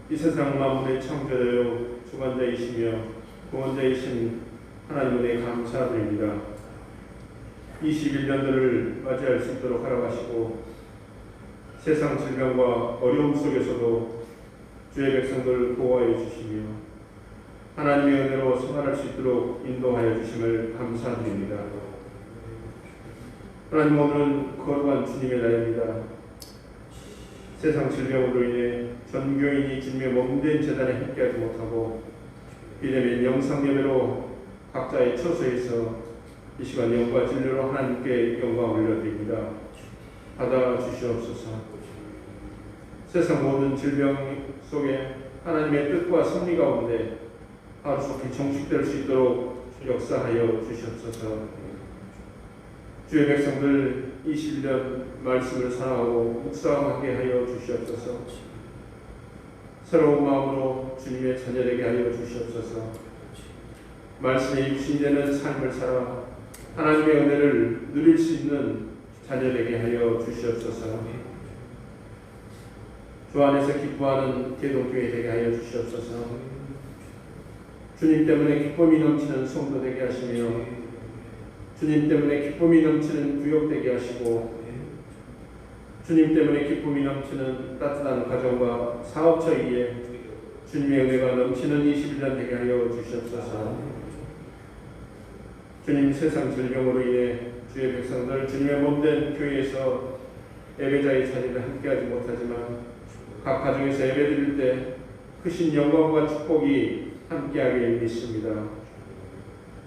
이 세상 만물의 창조자요 주관자이시며 구원자이신 하나님 은혜에 감사드립니다. 21년도를 맞이할 수 있도록 허락하시고 세상 질병과 어려움 속에서도 주의 백성들 보호하여 주시며 하나님의 은혜로 생활할 수 있도록 인도하여 주심을 감사드립니다. 하나님, 오늘은 거룩한 주님의 날입니다. 세상 질병으로 인해 전 교인이 주님의 몸된 제단에 함께하지 못하고 이제는 영상 예배로 각자의 처소에서 이 시간 영과 진리로 하나님께 영광 올려드립니다. 받아주시옵소서. 세상 모든 질병 속에 하나님의 뜻과 섭리 가운데 하루속히 정식될 수 있도록 역사하여 주시옵소서. 주의 백성들 21년 말씀을 사랑하고 묵상하게 하여 주시옵소서. 새로운 마음으로 주님의 자녀되게 하여 주시옵소서. 말씀에 육신되는 삶을 살아 하나님의 은혜를 누릴 수 있는 자녀되게 하여 주시옵소서. 주 안에서 기뻐하는 대동교회 되게 하여 주시옵소서. 주님 때문에 기쁨이 넘치는 성도 되게 하시며 주님 때문에 기쁨이 넘치는 구역 되게 하시고 주님 때문에 기쁨이 넘치는 따뜻한 가정과 사업처 위에 주님의 은혜가 넘치는 21년 되게 하여 주시옵소서. 주님, 세상 질병으로 인해 주의 백성들 주님의 몸된 교회에서 예배자의 자리를 함께하지 못하지만 각 가정에서 예배드릴 때 크신 영광과 축복이 함께하게 믿습니다.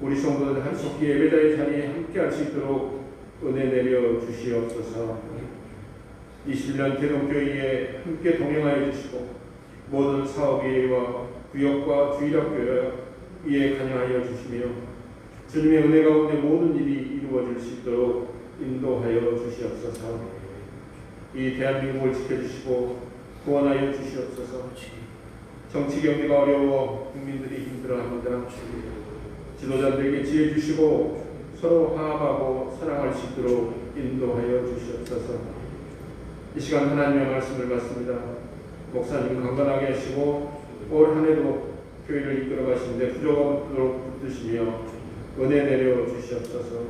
우리 성도들 한속히 예배자의 자리에 함께할 수 있도록 은혜 내려 주시옵소서. 21년 대동교회에 함께 동행하여 주시고 모든 사업의회와 구역과 주일학교에 관여하여 주시며 주님의 은혜 가운데 모든 일이 이루어질 수 있도록 인도하여 주시옵소서. 이 대한민국을 지켜주시고 구원하여 주시옵소서. 정치 경제가 어려워 국민들이 힘들어합니다. 지도자들에게 지혜 주시고 서로 화합하고 사랑할 수 있도록 인도하여 주시옵소서. 이 시간 하나님의 말씀을 받습니다. 목사님 강건하게 하시고 올 한 해도 교회를 이끌어 가시는데 부족 없도록 붙드시며 은혜 내려 주시옵소서.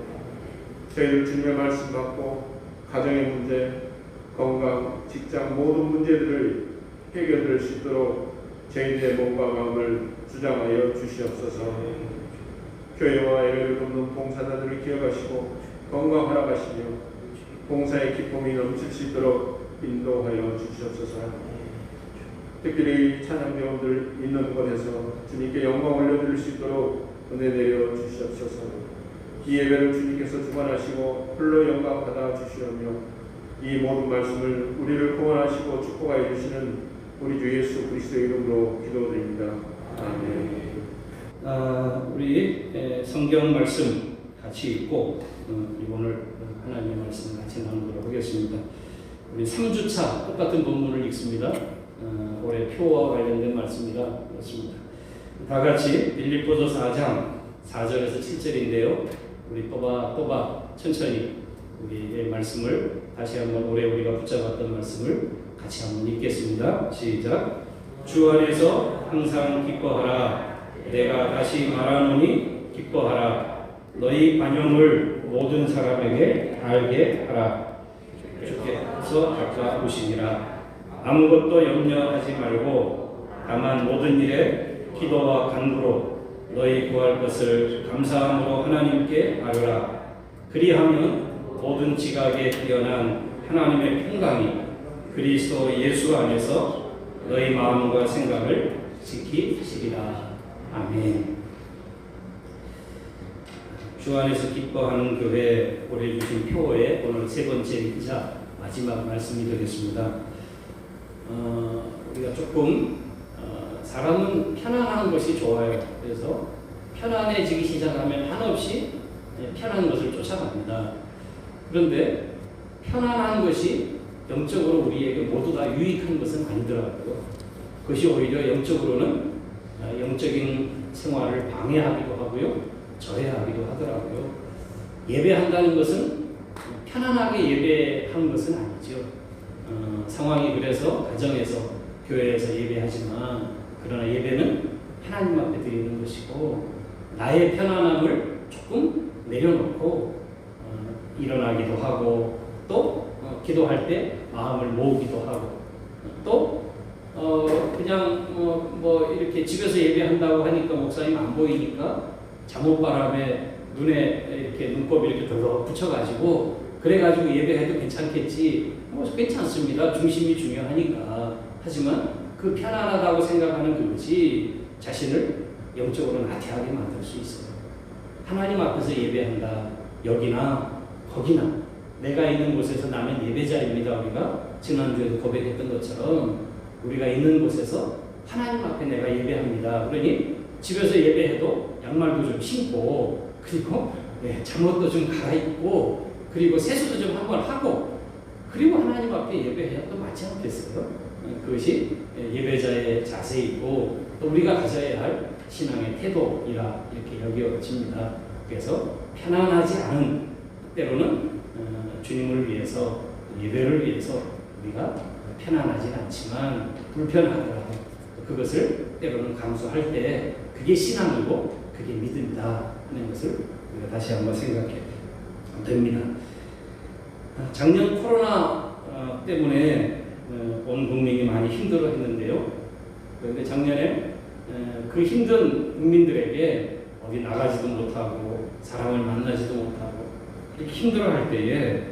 저희들 주님의 말씀 받고 가정의 문제, 건강, 직장 모든 문제들을 해결될 수 있도록 저희들의 몸과 마음을 주장하여 주시옵소서. 교회와 예배를 돕는 봉사자들을 기억하시고 건강 허락하시며 봉사의 기쁨이 넘칠 수 있도록 인도하여 주시옵소서. 특별히 찬양대원들 있는 곳에서 주님께 영광 올려드릴 수 있도록 은혜 내려 주시옵소서. 이 예배를 주님께서 주관하시고 홀로 영광 받아 주시오며 이 모든 말씀을 우리를 구원하시고 축복하여 주시는 우리 주 예수 그리스도의 이름으로 기도드립니다. 아멘. 우리 성경 말씀 같이 읽고 오늘 하나님의 말씀을 같이 나누도록 하겠습니다. 우리 3주차 똑같은 본문을 읽습니다. 올해 표와 관련된 말씀이라 그렇습니다. 다 같이 빌립보서 4장 4절에서 7절인데요. 우리 또박 천천히 우리의 말씀을 다시 한번 올해 우리가 붙잡았던 말씀을 같이 한번 읽겠습니다. 시작. 주 안에서 항상 기뻐하라. 내가 다시 말하노니 기뻐하라. 너희 관용을 모든 사람에게 알게 하라. 주께서 가까우시니라. 아무것도 염려하지 말고 다만 모든 일에 기도와 간구로 너희 구할 것을 감사함으로 하나님께 아뢰라. 그리하면 모든 지각에 뛰어난 하나님의 평강이 그리스도 예수 안에서 너희 마음과 생각을 지키시리라. 아멘. 주 안에서 기뻐하는 교회 올해 주신 표에 오늘 세 번째이자 마지막 말씀이 되겠습니다. 우리가 조금 사람은 편안한 것이 좋아요. 그래서 편안해지기 시작하면 한없이 편한 것을 쫓아갑니다. 그런데 편안한 것이 영적으로 우리에게 모두 다 유익한 것은 아니더라고요. 그것이 오히려 영적으로는 영적인 생활을 방해하기도 하고요, 저해하기도 하더라고요. 예배한다는 것은 편안하게 예배하는 것은 아니죠. 상황이 그래서 가정에서 교회에서 예배하지만 그러나 예배는 하나님 앞에 드리는 것이고 나의 편안함을 조금 내려놓고 일어나기도 하고 또 기도할 때 마음을 모으기도 하고 또 그냥 뭐 이렇게 집에서 예배한다고 하니까 목사님 안 보이니까 잠옷바람에 눈에 이렇게 눈곱이 이렇게 덜덜 붙여가지고 그래가지고 예배해도 괜찮겠지. 뭐 괜찮습니다. 중심이 중요하니까. 하지만 그 편안하다고 생각하는 그것이 자신을 영적으로 나태하게 만들 수 있어요. 하나님 앞에서 예배한다. 여기나 거기나 내가 있는 곳에서 나는 예배자입니다. 우리가 지난주에도 고백했던 것처럼 우리가 있는 곳에서 하나님 앞에 내가 예배합니다. 그러니 집에서 예배해도 양말도 좀 신고 그리고 잠옷도 좀 갈아입고 그리고 세수도 좀 한번 하고 그리고 하나님 앞에 예배해야 또 맞지 않겠어요? 그것이 예배자의 자세이고 또 우리가 가져야 할 신앙의 태도이라 이렇게 여겨집니다. 그래서 편안하지 않은 때로는 주님을 위해서 예배를 위해서 우리가 편안하진 않지만 불편하더라도 그것을 때로는 감수할 때 그게 신앙이고 그게 믿음이다 하는 것을 우리가 다시 한번 생각해 됩니다. 작년 코로나 때문에 온 국민이 많이 힘들어했는데요. 그런데 작년에 그 힘든 국민들에게 어디 나가지도 못하고 사람을 만나지도 못하고 이렇게 힘들어할 때에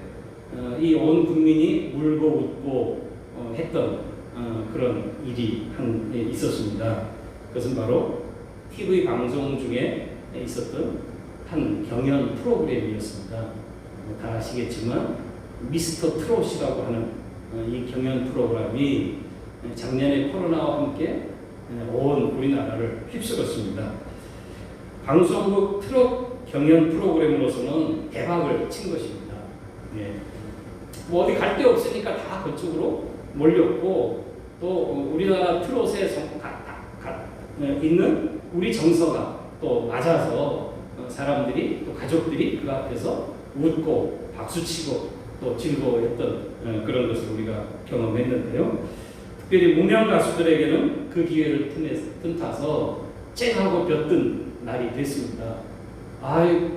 이 온 국민이 울고 웃고 했던 그런 일이 있었습니다. 그것은 바로 TV 방송 중에 있었던 한 경연 프로그램이었습니다. 다 아시겠지만 미스터 트롯이라고 하는 이 경연 프로그램이 작년에 코로나와 함께 온 우리나라를 휩쓸었습니다. 방송국 트롯 경연 프로그램으로서는 대박을 친 것입니다. 뭐 어디 갈 데 없으니까 다 그쪽으로 몰렸고 또 우리나라 트롯에 있는 우리 정서가 또 맞아서 사람들이 또 가족들이 그 앞에서 웃고 박수치고 또 즐거워했던 그런 것을 우리가 경험했는데요. 특별히 무명 가수들에게는 그 기회를 틈타서 쨍하고 볕든 날이 됐습니다.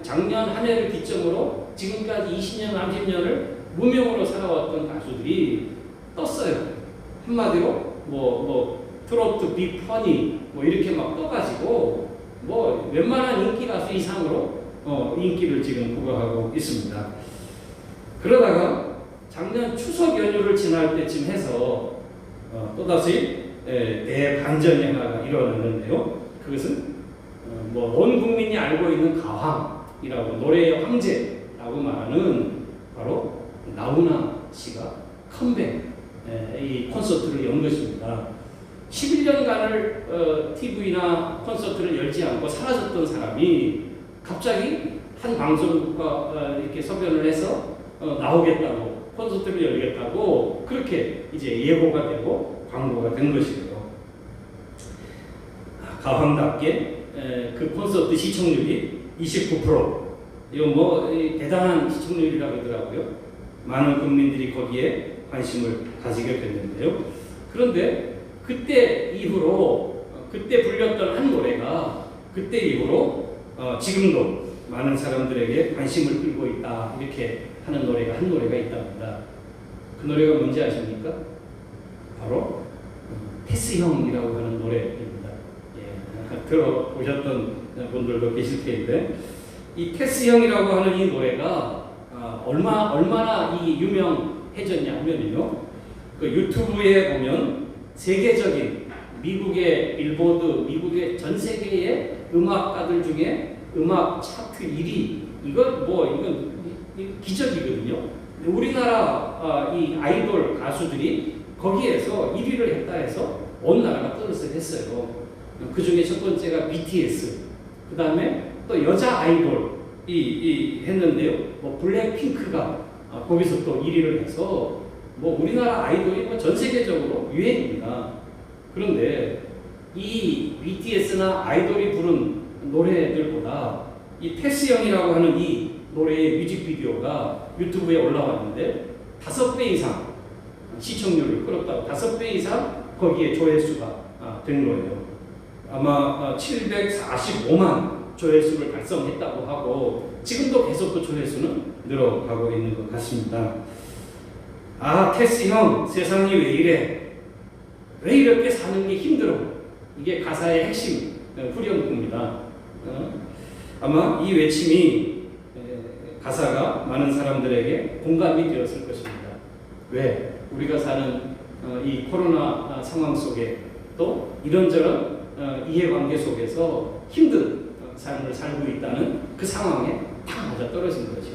작년 한 해를 기점으로 지금까지 20년, 30년을 무명으로 살아왔던 가수들이 떴어요. 한마디로 트로트 빅 퍼니 이렇게 막 떠가지고 웬만한 인기 가수 이상으로 인기를 지금 부각하고 있습니다. 그러다가 작년 추석 연휴를 지날 때쯤 해서 또다시 대반전이 하나가 일어났는데요. 그것은 온 국민이 알고 있는 가왕이라고 노래의 황제라고 말하는 바로 나훈아 씨가 컴백 이 콘서트를 연 것입니다. 11년간을 TV나 콘서트를 열지 않고 사라졌던 사람이 갑자기 한 방송국과 이렇게 섭외를 해서 나오겠다고 콘서트를 열겠다고 그렇게 이제 예고가 되고 광고가 된 것이고요. 가왕답게 그 콘서트 시청률이 29%. 이거 대단한 시청률이라고 하더라고요. 많은 국민들이 거기에 관심을 가지게 됐는데요. 그런데 그때 이후로 그때 불렸던 한 노래가 그때 이후로 지금도 많은 사람들에게 관심을 끌고 있다 이렇게 하는 노래가 한 노래가 있답니다. 그 노래가 뭔지 아십니까? 바로 테스 형이라고 하는 노래입니다. 들어보셨던 분들도 계실 텐데 이 테스 형이라고 하는 이 노래가 얼마나 이 유명해졌냐면요. 그 유튜브에 보면 세계적인 미국의 빌보드, 미국의 전 세계의 음악가들 중에 음악 차트 1위 이건 기적이거든요. 우리나라 이 아이돌 가수들이 거기에서 1위를 했다 해서 온 나라가 떠들썩했어요. 그 중에 첫 번째가 BTS, 그 다음에 또 여자 아이돌이 했는데요. 블랙핑크가 거기서 또 1위를 해서 우리나라 아이돌이 전 세계적으로 유행입니다. 그런데 이 BTS나 아이돌이 부른 노래들보다 이 테스 형이라고 하는 이 노래의 뮤직비디오가 유튜브에 올라왔는데 5배 이상 시청률을 끌었다고 5배 이상 거기에 조회수가 된 거예요. 아마 745만 조회수를 달성했다고 하고 지금도 계속 그 조회수는 늘어가고 있는 것 같습니다. 테스 형, 세상이 왜 이래? 왜 이렇게 사는 게 힘들어? 이게 가사의 핵심 후렴구입니다. 아마 이 외침이 가사가 많은 사람들에게 공감이 되었을 것입니다. 왜? 우리가 사는 이 코로나 상황 속에 또 이런저런 이해관계 속에서 힘든 삶을 살고 있다는 그 상황에 딱 맞아 떨어진 거죠.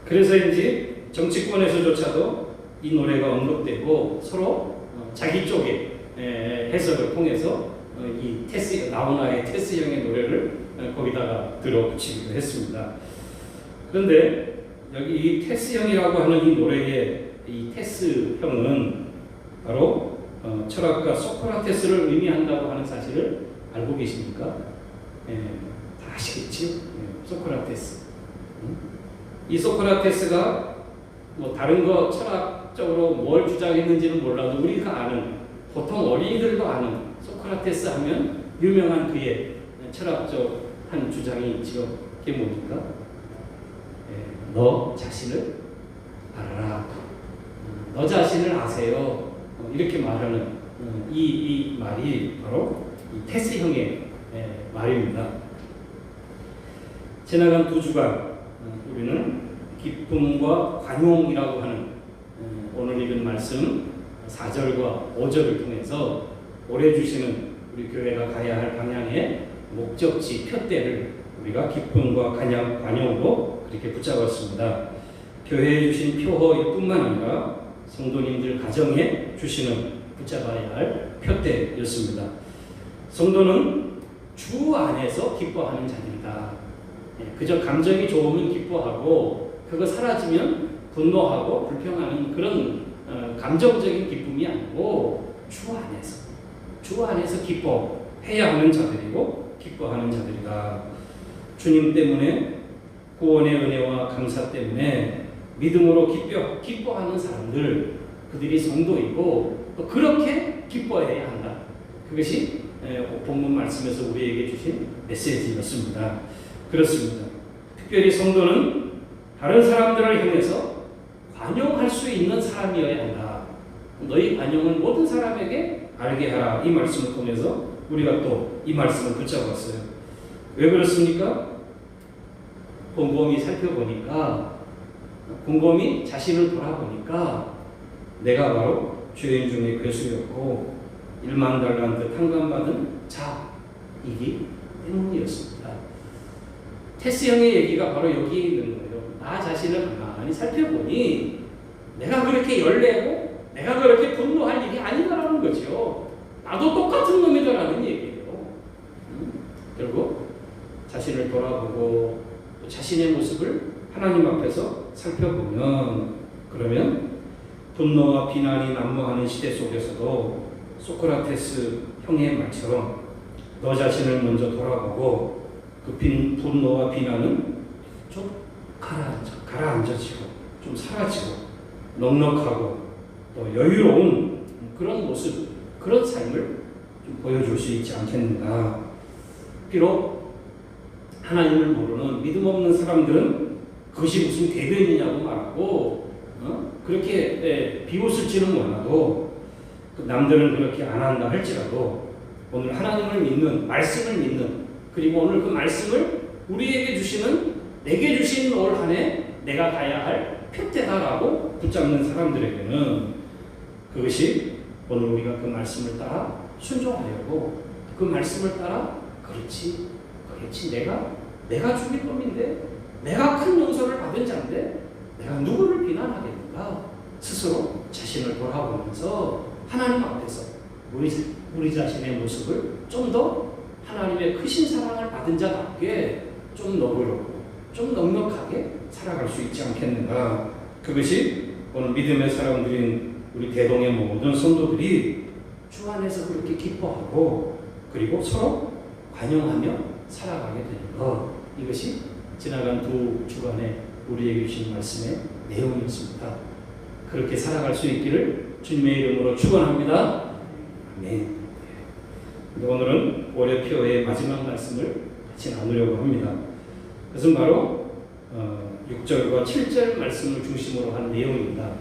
그래서인지 정치권에서조차도 이 노래가 언급되고 서로 자기 쪽의 해석을 통해서 이 테스 나훈아의 테스 형의 노래를 거기다가 들어붙이기도 했습니다. 그런데 여기 이 테스 형이라고 하는 이 노래의 이 테스 형은 바로 철학가 소크라테스를 의미한다고 하는 사실을 알고 계십니까? 다 아시겠지요? 소크라테스. 이 소크라테스가 뭐 다른 거 철학적으로 뭘 주장했는지는 몰라도 우리가 아는 보통 어린이들도 아는 소크라테스 하면 유명한 그의 철학적 한 주장이 있죠. 그게 뭡니까? 너 자신을 알아라. 너 자신을 아세요. 이렇게 말하는 이 말이 바로 이 테스 형의 말입니다. 지나간 2주간 우리는 기쁨과 관용이라고 하는 오늘 읽은 말씀 4절과 5절을 통해서 올해 주시는 우리 교회가 가야 할 방향의 목적지 표대를 우리가 기쁨과 관용으로 그렇게 붙잡았습니다. 교회에 주신 표어뿐만 아니라 성도님들 가정에 주시는 붙잡아야 할 표대였습니다. 성도는 주 안에서 기뻐하는 자들이다. 그저 감정이 좋으면 기뻐하고 그거 사라지면 분노하고 불평하는 그런 감정적인 기쁨이 아니고 주 안에서 기뻐해야 하는 자들이고 기뻐하는 자들이다. 주님 때문에 구원의 은혜와 감사 때문에 믿음으로 기뻐하는 사람들 그들이 성도이고 또 그렇게 기뻐해야 한다. 그것이 본문 말씀에서 우리에게 주신 메시지였습니다. 그렇습니다. 특별히 성도는 다른 사람들을 향해서 관용할 수 있는 사람이어야 한다. 너희 관용은 모든 사람에게 알게 하라. 이 말씀을 통해서 우리가 또 이 말씀을 붙잡았어요. 왜 그렇습니까? 곰곰이 살펴보니까 곰곰이 자신을 돌아보니까 내가 바로 죄인 중에 괴수였고 1만 달란트 탕감받은 자이기 때문이었습니다. 테스 형의 얘기가 바로 여기에 있는 거예요. 나 자신을 가만히 살펴보니 내가 그렇게 열내고 내가 그렇게 분노할 일이 아니다라는 거죠. 나도 똑같은 놈이다라는 얘기예요. 결국 자신을 돌아보고 자신의 모습을 하나님 앞에서 살펴보면 그러면 분노와 비난이 난무하는 시대 속에서도 소크라테스 형의 말처럼 너 자신을 먼저 돌아보고 그 분노와 비난은 좀 가라앉아지고 좀 사라지고 넉넉하고 또 여유로운 그런 모습, 그런 삶을 좀 보여줄 수 있지 않겠는가. 비록 하나님을 모르는 믿음 없는 사람들은 그것이 무슨 대변이냐고 말하고 그렇게 비웃을지는 몰라도 남들은 그렇게 안 한다 할지라도 오늘 하나님을 믿는 말씀을 믿는 그리고 오늘 그 말씀을 우리에게 주시는 내게 주신 올 한 해 내가 가야 할 표대다라고 붙잡는 사람들에게는 그것이 오늘 우리가 그 말씀을 따라 순종하려고 그 말씀을 따라 그렇지 내가 죽일 놈인데 내가 큰 용서를 받은 자인데 내가 누구를 비난하겠는가 스스로 자신을 돌아보면서 하나님 앞에서 우리 자신의 모습을 좀 더 하나님의 크신 사랑을 받은 자답게 좀 너그럽고 좀 넉넉하게 살아갈 수 있지 않겠는가. 그것이 오늘 믿음의 사람들인 우리 대동의 모든 성도들이 주 안에서 그렇게 기뻐하고 그리고 서로 관용하며 살아가게 되는 것. 이것이 지나간 2주간의 우리에게 주신 말씀의 내용이었습니다. 그렇게 살아갈 수 있기를 주님의 이름으로 축원합니다. 아멘. 오늘은 올해표의 마지막 말씀을 같이 나누려고 합니다. 그것은 바로 6절과 7절 말씀을 중심으로 한 내용입니다.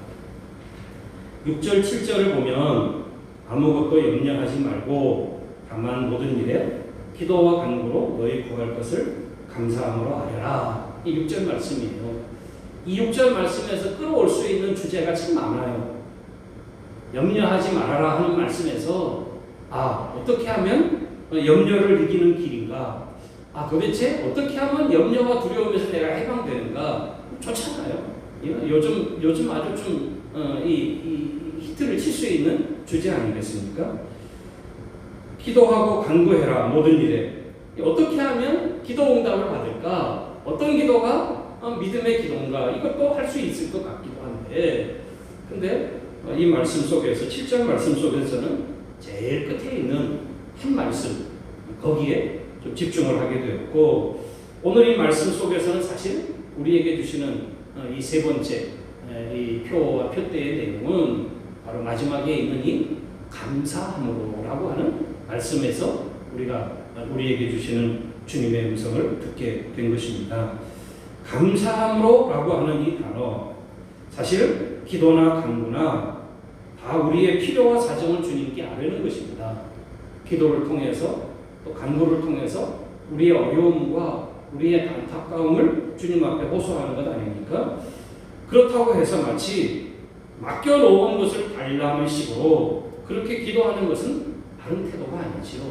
6절, 7절을 보면 아무것도 염려하지 말고 다만 모든 일에 기도와 간구로 너희 구할 것을 감사함으로 하여라. 이 6절 말씀이에요. 이 6절 말씀에서 끌어올 수 있는 주제가 참 많아요. 염려하지 말아라 하는 말씀에서 어떻게 하면 염려를 이기는 길인가? 도대체 어떻게 하면 염려와 두려움에서 내가 해방되는가? 좋잖아요. 요즘 아주 좀 이 히트를 칠 수 있는 주제 아니겠습니까? 기도하고 간구해라 모든 일에. 어떻게 하면 기도 응답을 받을까? 어떤 기도가 믿음의 기도인가? 이것도 할 수 있을 것 같기도 한데, 근데 이 말씀 속에서 7절 말씀 속에서는 제일 끝에 있는 한 말씀, 거기에 좀 집중을 하게 되었고, 오늘 이 말씀 속에서는 사실 우리에게 주시는 이 세 번째 이 표와 표대의 내용은 바로 마지막에 있는 이 감사함으로라고 하는 말씀에서 우리에게 주시는 주님의 음성을 듣게 된 것입니다. 감사함으로라고 하는 이 단어, 사실 기도나 간구나 다 우리의 필요와 사정을 주님께 아뢰는 것입니다. 기도를 통해서 또 간구를 통해서 우리의 어려움과 우리의 안타까움을 주님 앞에 호소하는 것 아닙니까? 그렇다고 해서 마치 맡겨놓은 것을 달라는 식으로 그렇게 기도하는 것은 바른 태도가 아니지요.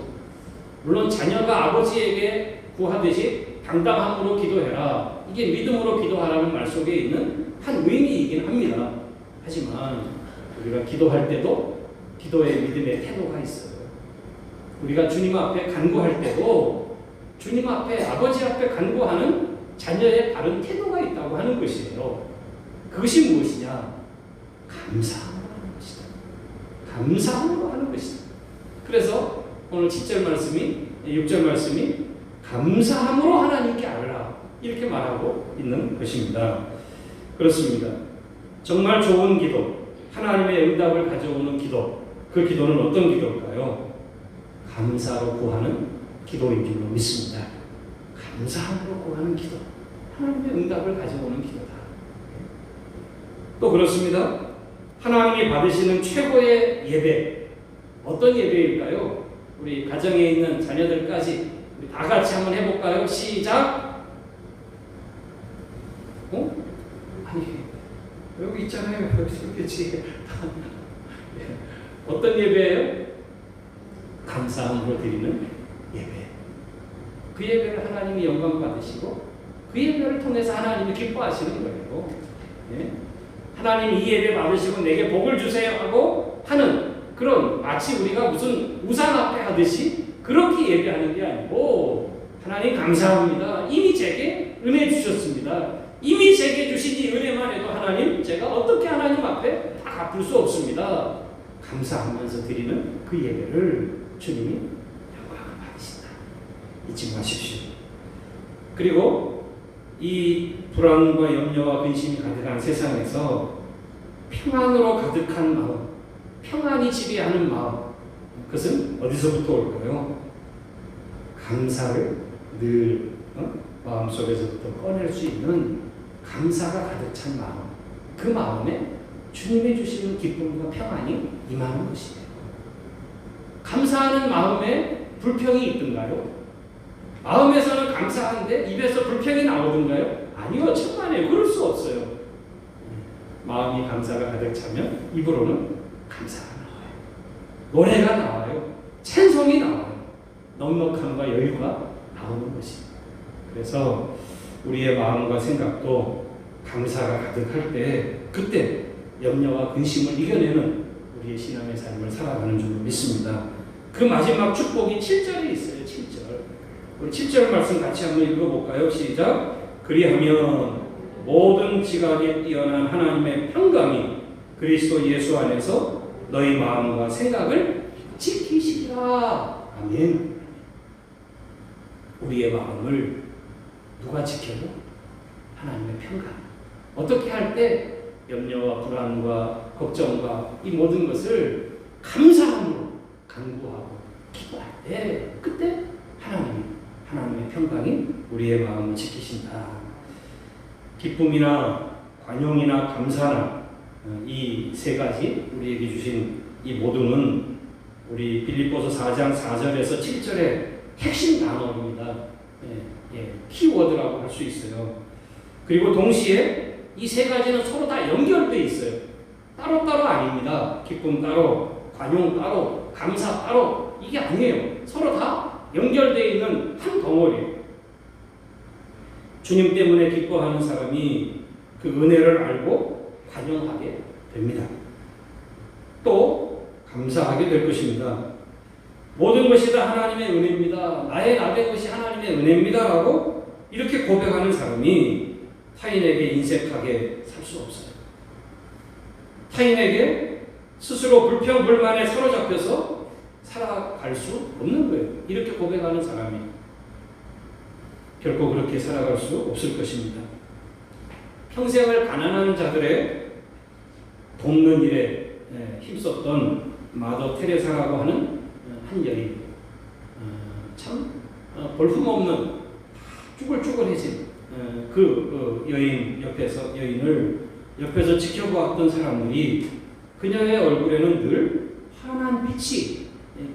물론 자녀가 아버지에게 구하듯이 당당함으로 기도해라, 이게 믿음으로 기도하라는 말 속에 있는 한 의미이긴 합니다. 하지만 우리가 기도할 때도 기도의 믿음의 태도가 있어요. 우리가 주님 앞에 간구할 때도 주님 앞에, 아버지 앞에 간구하는 자녀의 바른 태도가 있다고 하는 것이에요. 그것이 무엇이냐? 감사함으로 하는 것이다. 감사함으로 하는 것이다. 그래서 오늘 7절 말씀이, 6절 말씀이 감사함으로 하나님께 아뢰라, 이렇게 말하고 있는 것입니다. 그렇습니다. 정말 좋은 기도, 하나님의 응답을 가져오는 기도, 그 기도는 어떤 기도일까요? 감사로 구하는 기도인 줄로 믿습니다. 감사함으로 구하는 기도, 하나님의 응답을 가져오는 기도다. 또 그렇습니다. 하나님이 받으시는 최고의 예배, 어떤 예배일까요? 우리 가정에 있는 자녀들까지 우리 다 같이 한번 해볼까요? 시작! 아니, 여기 있잖아요. 여기 어떤 예배예요? 감사함으로 드리는 예배. 그 예배를 하나님이 영광 받으시고 그 예배를 통해서 하나님이 기뻐하시는 거예요. 예? 하나님 이 예배 받으시고 내게 복을 주세요 하고 하는 그런, 마치 우리가 무슨 우상 앞에 하듯이 그렇게 예배하는 게 아니고, 하나님 감사합니다. 이미 제게 은혜 주셨습니다. 이미 제게 주신 이 은혜만 해도 하나님, 제가 어떻게 하나님 앞에 다 갚을 수 없습니다. 감사하면서 드리는 그 예배를 주님이 영광을 받으신다. 잊지 마십시오. 그리고 이 불안과 염려와 근심이 가득한 세상에서 평안으로 가득한 마음, 평안이 지배하는 마음, 그것은 어디서부터 올까요? 감사를 늘 마음속에서부터 꺼낼 수 있는 감사가 가득 찬 마음, 그 마음에 주님이 주시는 기쁨과 평안이 임하는 것이에요. 감사하는 마음에 불평이 있던가요? 마음에서는 감사한데 입에서 불평이 나오던가요? 아니요, 천만에요. 그럴 수 없어요. 마음이 감사가 가득 차면 입으로는 감사가 나와요. 노래가 나와요. 찬송이 나와요. 넉넉함과 여유가 나오는 것입니다. 그래서 우리의 마음과 생각도 감사가 가득할 때, 그때 염려와 근심을 이겨내는 우리의 신앙의 삶을 살아가는 줄 믿습니다. 그 마지막 축복이 7절에 있어요. 7절. 우리 7절 말씀 같이 한번 읽어볼까요? 시작. 그리하면 모든 지각에 뛰어난 하나님의 평강이 그리스도 예수 안에서 너희 마음과 생각을 지키시리라. 아멘. 우리의 마음을 누가 지켜요? 하나님의 평강. 어떻게 할 때 염려와 불안과 걱정과 이 모든 것을 감사함으로 간구하고 기도할 때 그때 하나님의 평강이 우리의 마음을 지키신다. 기쁨이나 관용이나 감사나 이 세 가지 우리에게 주신 이 모두는 우리 빌립보서 4장 4절에서 7절의 핵심 단어입니다. 키워드라고 할 수 있어요. 그리고 동시에 이 세 가지는 서로 다 연결되어 있어요. 따로따로 아닙니다. 기쁨 따로, 관용 따로, 감사 따로 이게 아니에요. 서로 다 연결되어 있는 한 덩어리예요. 주님 때문에 기뻐하는 사람이 그 은혜를 알고 관용하게 됩니다. 또 감사하게 될 것입니다. 모든 것이 다 하나님의 은혜입니다. 나된 것이 하나님의 은혜입니다. 라고 이렇게 고백하는 사람이 타인에게 인색하게 살 수 없어요. 타인에게 스스로 불평불만에 사로잡혀서 살아갈 수 없는 거예요. 이렇게 고백하는 사람이 결코 그렇게 살아갈 수 없을 것입니다. 평생을 가난한 자들의 돕는 일에 힘썼던 마더 테레사라고 하는 한 여인, 참 볼품없는 쭈글쭈글해진 그 여인을 옆에서 지켜보았던 사람들이 그녀의 얼굴에는 늘 환한 빛이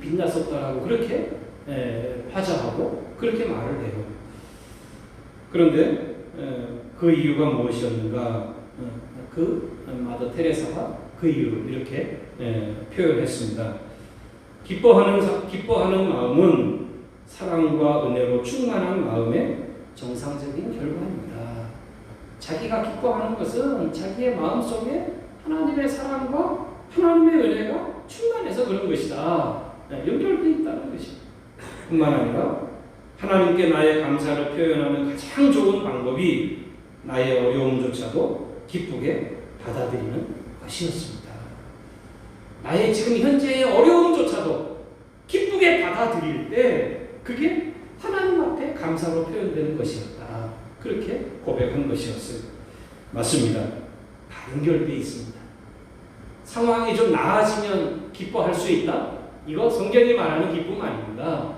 빛났었다라고 그렇게 화자하고 그렇게 말을 해요. 그런데 그 이유가 무엇이었는가? 그 마더 테레사가 그 이유를 이렇게 표현했습니다. 기뻐하는 마음은 사랑과 은혜로 충만한 마음의 정상적인 결과입니다. 자기가 기뻐하는 것은 자기의 마음속에 하나님의 사랑과 하나님의 은혜가 충만해서 그런 것이다. 연결되어 있다는 것입니다. 뿐만 아니라 하나님께 나의 감사를 표현하는 가장 좋은 방법이 나의 어려움조차도 기쁘게 받아들이는 것이었습니다. 나의 지금 현재의 어려움조차도 기쁘게 받아들일 때 그게 하나님 앞에 감사로 표현되는 것이었다. 그렇게 고백한 것이었어요. 맞습니다. 다 연결되어 있습니다. 상황이 좀 나아지면 기뻐할 수 있다? 이거 성경이 말하는 기쁨 아닙니다.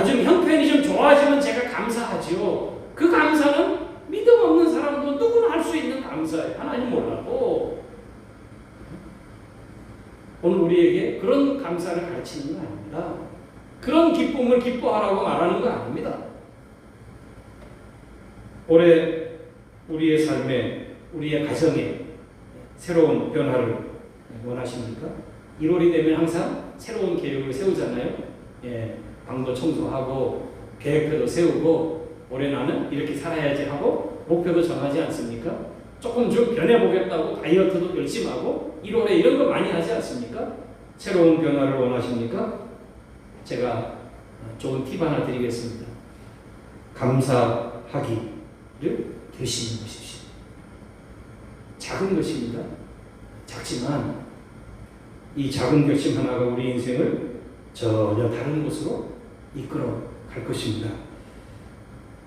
좀 형편이 좀 좋아지면 제가 감사하지요. 그 감사는 믿음 없는 사람도 누구나 할 수 있는 감사예요. 하나님 몰라도. 오늘 우리에게 그런 감사를 가르치는 거 아닙니다. 그런 기쁨을 기뻐하라고 말하는 거 아닙니다. 올해 우리의 삶에, 우리의 가정에 새로운 변화를 원하십니까? 1월이 되면 항상 새로운 계획을 세우잖아요. 방도 청소하고 계획표도 세우고 올해 나는 이렇게 살아야지 하고 목표도 정하지 않습니까? 조금 좀 변해보겠다고 다이어트도 열심히 하고 1월에 이런 거 많이 하지 않습니까? 새로운 변화를 원하십니까? 제가 좋은 팁 하나 드리겠습니다. 감사하기를 되시는 것입시오. 작은 것입니다. 작지만 이 작은 결심 하나가 우리 인생을 전혀 다른 곳으로 이끌어 갈 것입니다.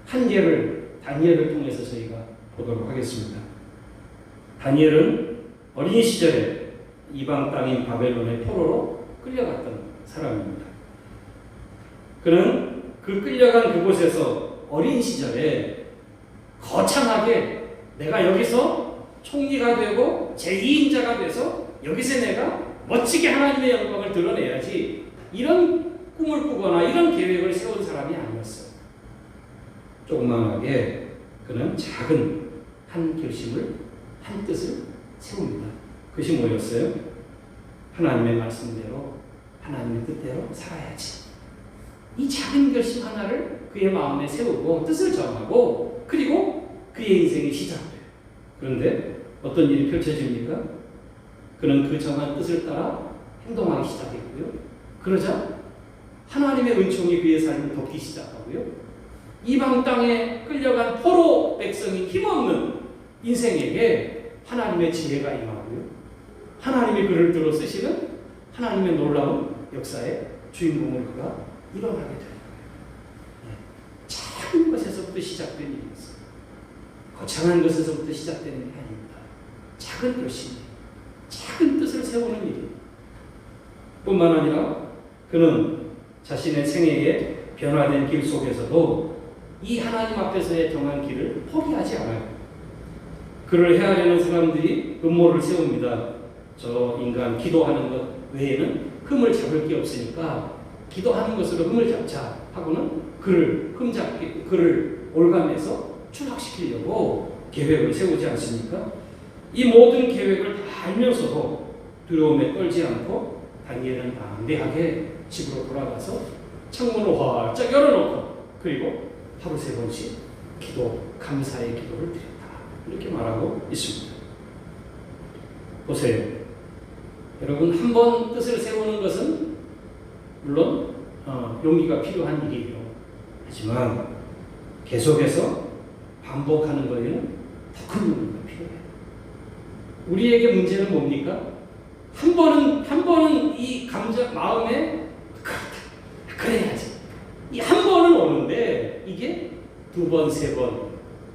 한 예를 다니엘을 통해서 저희가 보도록 하겠습니다. 다니엘은 어린 시절에 이방 땅인 바벨론의 포로로 끌려갔던 사람입니다. 그는 그 끌려간 그곳에서 어린 시절에 거창하게 내가 여기서 총리가 되고 제2인자가 돼서 여기서 내가 멋지게 하나님의 영광을 드러내야지 이런 꿈을 꾸거나 이런 계획을 세운 사람이 아니었어요. 조그만하게 그는 작은 한 결심을, 한 뜻을 세웁니다. 그것이 뭐였어요? 하나님의 말씀대로, 하나님의 뜻대로 살아야지. 이 작은 결심 하나를 그의 마음에 세우고 뜻을 정하고 그리고 그의 인생이 시작돼요. 그런데 어떤 일이 펼쳐집니까? 그는 그 정한 뜻을 따라 행동하기 시작했고요. 그러자 하나님의 은총이 그의 삶을 덮기 시작하고요. 이방 땅에 끌려간 포로 백성인 힘없는 인생에게 하나님의 지혜가 임하고요. 하나님이 그를 들어 쓰시는 하나님의 놀라운 역사의 주인공을 그가 일어나게 되는 거예요. 작은 것에서부터 시작된 일이었어요. 거창한 것에서부터 시작되는 게 아닙니다. 작은 결심, 작은 뜻을 세우는 일이에요. 뿐만 아니라 그는 자신의 생애에 변화된 길 속에서도 이 하나님 앞에서의 정한 길을 포기하지 않아요. 그를 헤아리는 사람들이 음모를 세웁니다. 저 인간 기도하는 것 외에는 흠을 잡을 게 없으니까 기도하는 것으로 흠을 잡자 하고는 그를 올감해서 추락시키려고 계획을 세우지 않습니까? 이 모든 계획을 다 알면서도 두려움에 떨지 않고 다니엘은 담대하게 집으로 돌아가서 창문을 활짝 열어놓고 그리고 하루 3번씩 감사의 기도를 드렸다. 이렇게 말하고 있습니다. 보세요. 여러분, 한 번 뜻을 세우는 것은 물론 용기가 필요한 일이에요. 하지만 계속해서 반복하는 거에는 더 큰 용기가 필요해요. 우리에게 문제는 뭡니까? 한 번은 이 감정, 마음에 그래야지. 이 한 번은 오는데 이게 2번, 3번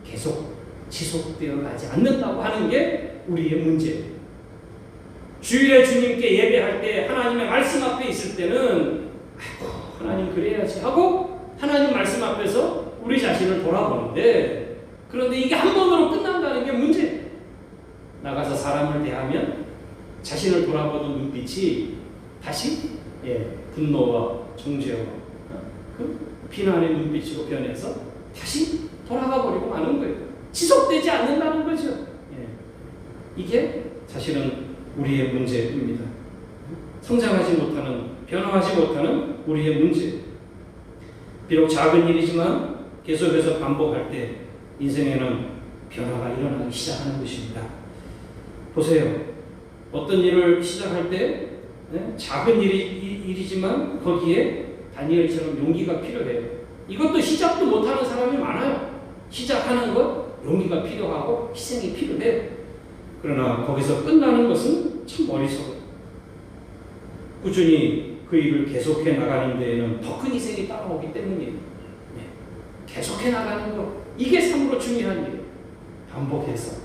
계속 지속되어 가지 않는다고 하는 게 우리의 문제예요. 주일에 주님께 예배할 때 하나님의 말씀 앞에 있을 때는 아이고 하나님 그래야지 하고 하나님 말씀 앞에서 우리 자신을 돌아보는데 그런데 이게 한 번으로 끝난다는 게 문제예요. 나가서 사람을 대하면 자신을 돌아보던 눈빛이 다시 분노와 정죄와 그 비난의 눈빛으로 변해서 다시 돌아가 버리고 마는 거예요. 지속되지 않는다는 거죠. 이게 사실은 우리의 문제입니다. 성장하지 못하는, 변화하지 못하는 우리의 문제. 비록 작은 일이지만 계속해서 반복할 때 인생에는 변화가 일어나기 시작하는 것입니다. 보세요. 어떤 일을 시작할 때 작은 일이지만 거기에 다니엘처럼 용기가 필요해요. 이것도 시작도 못하는 사람이 많아요. 시작하는 것 용기가 필요하고 희생이 필요해요. 그러나 거기서 끝나는 것은 참 어리석어요. 꾸준히 그 일을 계속해 나가는 데에는 더 큰 희생이 따라오기 때문이에요. 계속해 나가는 것, 이게 참으로 중요한 일이에요. 반복해서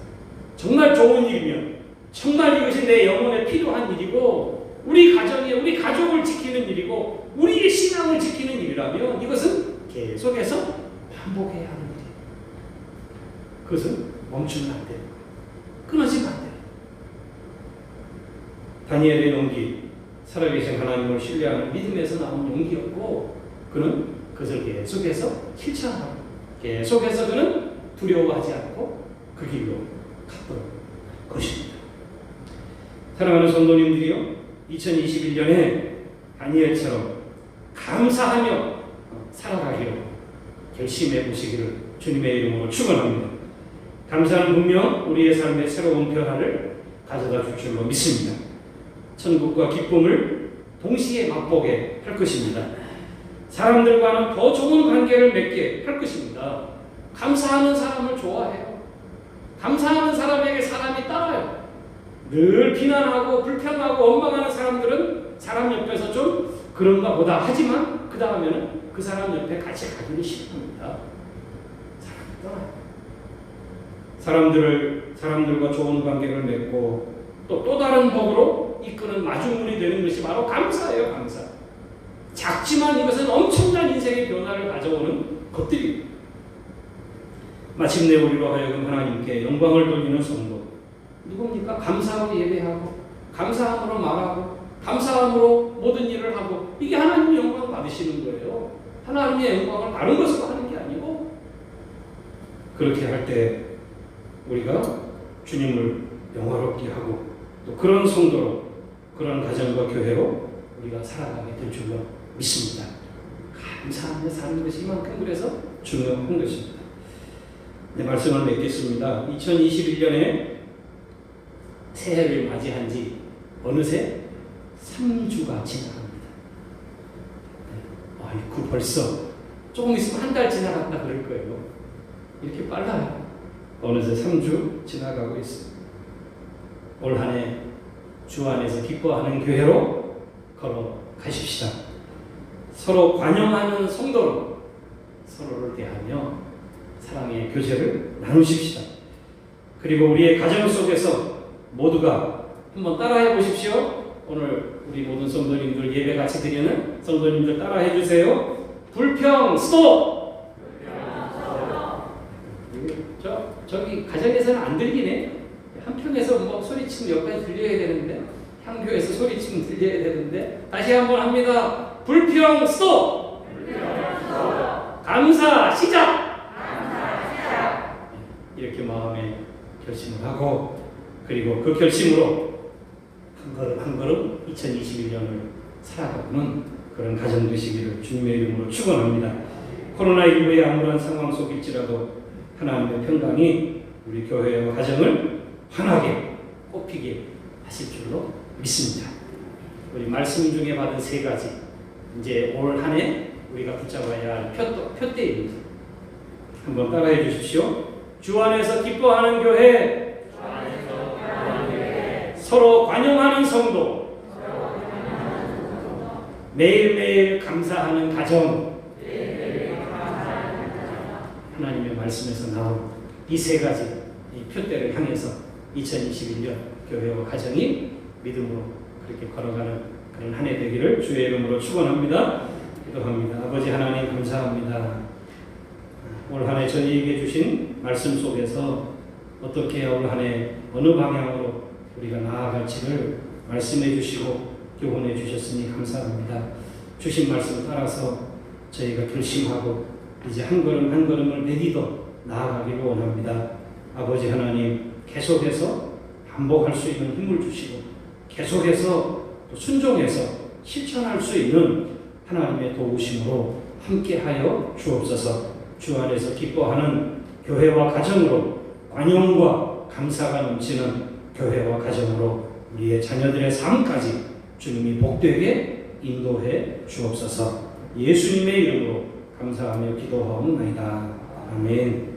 정말 좋은 일이면 정말 이것이 내 영혼에 필요한 일이고 우리 가정에 우리 가족을 지키는 일이고 우리의 신앙을 지키는 일이라면 이것은 계속해서 반복해야 하는 일이에요. 그것은 멈추면 안 돼요. 끊어지면 안 돼요. 다니엘의 용기, 살아계신 하나님을 신뢰하는 믿음에서 나온 용기였고 그는 그것을 계속해서 실천하고 계속해서 그는 두려워하지 않고 그 길로 갔던 것입니다. 사랑하는 성도님들이요, 2021년에 다니엘처럼 감사하며 살아가기로 결심해 보시기를 주님의 이름으로 축원합니다. 감사는 분명 우리의 삶에 새로운 변화를 가져다 줄 줄로 믿습니다. 천국과 기쁨을 동시에 맛보게 할 것입니다. 사람들과는 더 좋은 관계를 맺게 할 것입니다. 감사하는 사람을 좋아해요. 감사하는 사람에게 사람이 따라요. 늘 비난하고 불평하고 원망하는 사람들은 사람 옆에서 좀 그런가 보다 하지만 그 다음에는 그 사람 옆에 같이 가기를 싫어합니다. 사람이 떠나요. 사람들과 좋은 관계를 맺고 또 다른 복으로 이끄는 마중물이 되는 것이 바로 감사예요. 감사. 작지만 이것은 엄청난 인생의 변화를 가져오는 것들이에요. 마침내 우리로 하여금 하나님께 영광을 돌리는 성도. 누굽니까? 감사하고 예배하고 감사함으로 말하고 감사함으로 모든 일을 하고 이게 하나님의 영광을 받으시는 거예요. 하나님의 영광을 다른 것으로 하는 게 아니고 그렇게 할 때 우리가 주님을 영화롭게 하고 또 그런 성도로 그런 가정과 교회로 우리가 살아가게 될 줄로 믿습니다. 감사하며 사는 것이 이만큼 그래서 중요한 것입니다. 네, 말씀을 맺겠습니다. 2021년에 새해를 맞이한 지 어느새 3주가 지나갑니다. 아이고 벌써 조금 있으면 한 달 지나갔다 그럴 거예요. 이렇게 빨라요. 어느새 3주 지나가고 있습니다. 올 한 해 주 안에서 기뻐하는 교회로 걸어가십시다. 서로 관용하는 성도로 서로를 대하며 사랑의 교제를 나누십시다. 그리고 우리의 가정 속에서 모두가 한번 따라해 보십시오. 오늘 우리 모든 성도님들 예배 같이 드리는 성도님들 따라해 주세요. 불평 스톱. 저기 가정에서는 안 들리네. 한평에서 뭐 소리치면 여기까지 들려야 되는데, 향교에서 소리치면 들려야 되는데, 다시 한번 합니다. 불평 스톱. 감사 시작. 이렇게 마음에 결심을 하고, 그리고 그 결심으로 한 걸음 한 걸음 2021년을 살아가는 그런 가정 되시기를 주님의 이름으로 축원합니다. 코로나19의 암울한 상황 속일지라도 하나님의 평강이 우리 교회와 가정을 환하게 꽃피게 하실 줄로 믿습니다. 우리 말씀 중에 받은 세 가지, 이제 올 한 해 우리가 붙잡아야 할 표대입니다. 한번 따라해 주십시오. 주 안에서 기뻐하는 교회, 서로 관용하는 성도, 매일매일 감사하는 가정. 하나님의 말씀에서 나온 이 세 가지 이 표대를 향해서 2021년 교회와 가정이 믿음으로 그렇게 걸어가는 그런 한 해 되기를 주의 이름으로 축원합니다. 기도합니다. 아버지 하나님 감사합니다. 올 한 해 저희에게 주신 말씀 속에서 어떻게 올 한 해 어느 방향으로 우리가 나아갈지를 말씀해 주시고 교훈해 주셨으니 감사합니다. 주신 말씀을 따라서 저희가 결심하고 이제 한 걸음 한 걸음을 내딛어 나아가기를 원합니다. 아버지 하나님 계속해서 반복할 수 있는 힘을 주시고 계속해서 또 순종해서 실천할 수 있는 하나님의 도우심으로 함께하여 주옵소서. 주 안에서 기뻐하는 교회와 가정으로 관용과 감사가 넘치는 교회와 가정으로 우리의 자녀들의 삶까지 주님이 복되게 인도해 주옵소서. 예수님의 이름으로 감사하며 기도하옵나이다. 아멘.